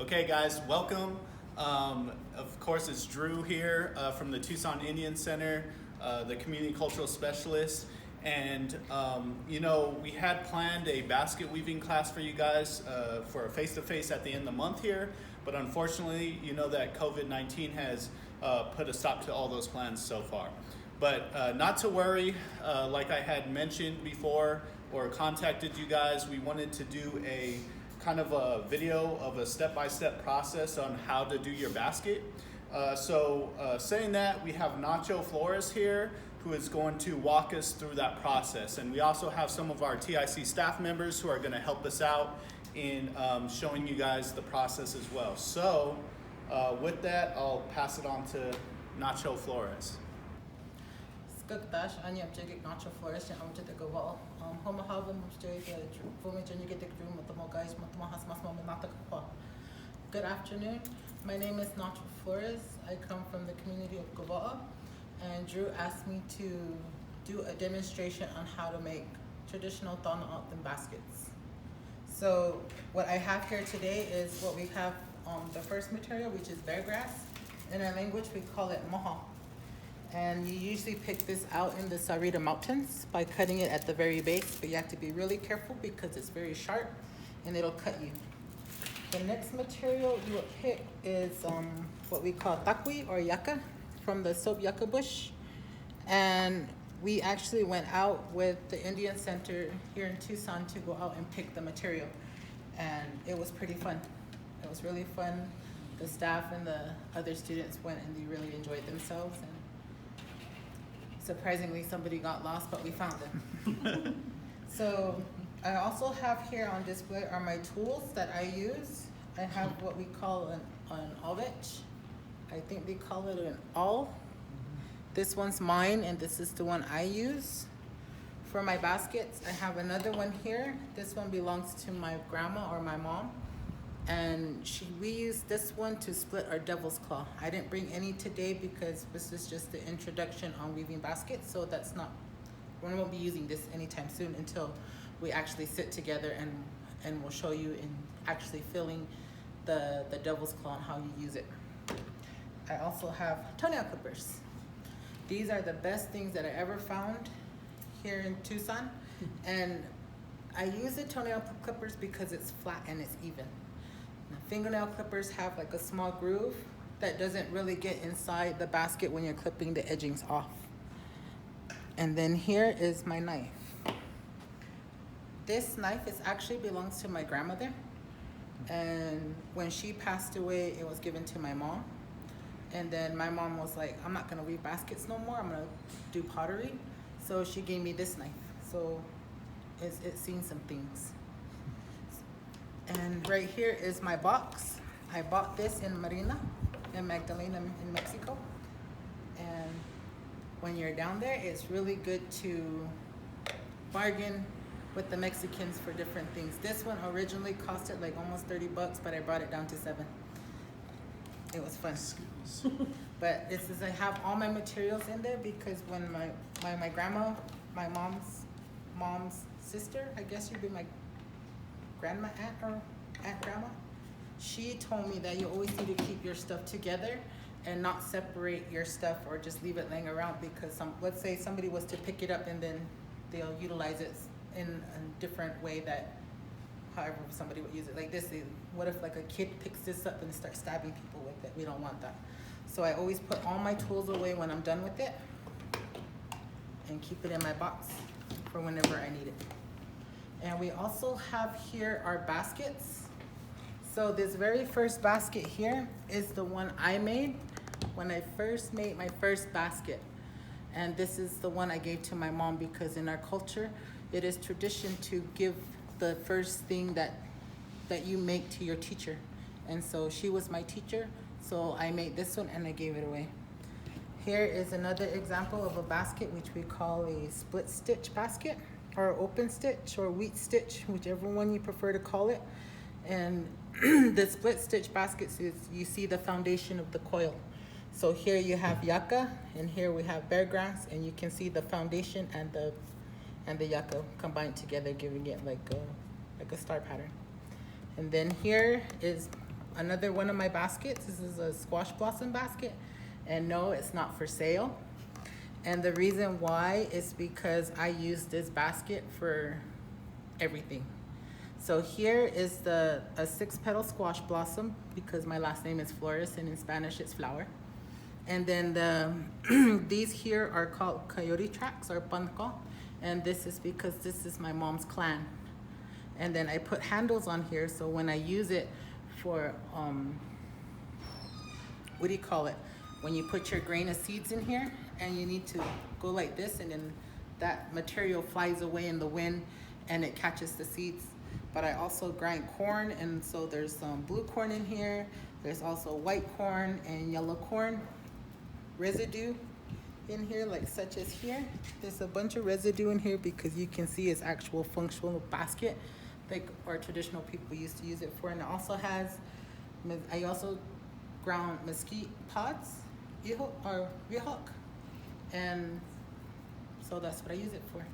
Okay, guys, welcome. Of course, it's Drew here from the Tucson Indian Center, the Community Cultural Specialist. And, we had planned a basket weaving class for you guys for a face-to-face at the end of the month here. But unfortunately, you know that COVID-19 has put a stop to all those plans so far. But not to worry, like I had mentioned before or contacted you guys, we wanted to do a kind of a video of a step-by-step process on how to do your basket. Saying that, we have Nacho Flores here who is going to walk us through that process. And we also have some of our TIC staff members who are going to help us out in showing you guys the process as well. So with that, I'll pass it on to Nacho Flores. Skugdash, Anya Jigik Nacho Flores, and I'm the Gawal. Homahavam, Good afternoon. My name is Nacho Flores. I come from the community of Gawal, and Drew asked me to do a demonstration on how to make traditional Toenail baskets. So what I have here today is what we have the first material, which is bear grass. In our language, we call it moha. And you usually pick this out in the Sarita Mountains by cutting it at the very base, but you have to be really careful because it's very sharp and it'll cut you. The next material you will pick is what we call takwi or yucca from the soap yucca bush. And we actually went out with the Indian Center here in Tucson to go out and pick the material. And it was pretty fun. It was really fun. The staff and the other students went and they really enjoyed themselves. And surprisingly, somebody got lost, but we found them. So I also have here on display are my tools that I use. I have what we call an alvech. I think they call it an awl. This one's mine, and this is the one I use. For my baskets, I have another one here. This one belongs to my grandma or my mom. And we used this one to split our devil's claw. I didn't bring any today because this is just the introduction on weaving baskets, so we won't be using this anytime soon until we actually sit together and we'll show you in actually filling the devil's claw and how you use it. I also have toenail clippers. These are the best things that I ever found here in Tucson. And I use the toenail clippers because it's flat and it's even. Fingernail clippers have like a small groove that doesn't really get inside the basket when you're clipping the edgings off. And then here is my knife. This knife actually belongs to my grandmother. And when she passed away, it was given to my mom. And then my mom was like, I'm not gonna weave baskets no more, I'm gonna do pottery. So she gave me this knife. So it's seen some things. And right here is my box. I bought this in Marina, in Magdalena, in Mexico. And when you're down there, it's really good to bargain with the Mexicans for different things. This one originally costed like almost $30, but I brought it down to $7. It was fun. But this is, I have all my materials in there because when my grandma, my mom's sister, I guess you'd be my grandma, aunt, or aunt grandma, she told me that you always need to keep your stuff together and not separate your stuff or just leave it laying around because let's say somebody was to pick it up and then they'll utilize it in a different way that however somebody would use it. Like this, what if like a kid picks this up and starts stabbing people with it? We don't want that. So I always put all my tools away when I'm done with it and keep it in my box for whenever I need it. And we also have here our baskets. So this very first basket here is the one I made when I first made my first basket. And this is the one I gave to my mom because in our culture, it is tradition to give the first thing that you make to your teacher. And so she was my teacher, so I made this one and I gave it away. Here is another example of a basket which we call a split stitch basket, or open stitch, or wheat stitch, whichever one you prefer to call it. And the split stitch baskets is, you see the foundation of the coil. So here you have yucca, and here we have bear grass, and you can see the foundation and the yucca combined together, giving it like a star pattern. And then here is another one of my baskets. This is a squash blossom basket. And no, it's not for sale. And the reason why is because I use this basket for everything. So here is a 6-petal squash blossom, because my last name is Flores and in Spanish it's flower. And then these here are called coyote tracks or panco. And this is because this is my mom's clan. And then I put handles on here, so when I use it for, what do you call it? When you put your grain of seeds in here and you need to go like this, and then that material flies away in the wind and it catches the seeds. But I also grind corn, and so there's some blue corn in here. There's also white corn and yellow corn residue in here, like such as here. There's a bunch of residue in here because you can see it's actual functional basket, like our traditional people used to use it for. And it also has, I also ground mesquite pods, or rihok, and so that's what I use it for.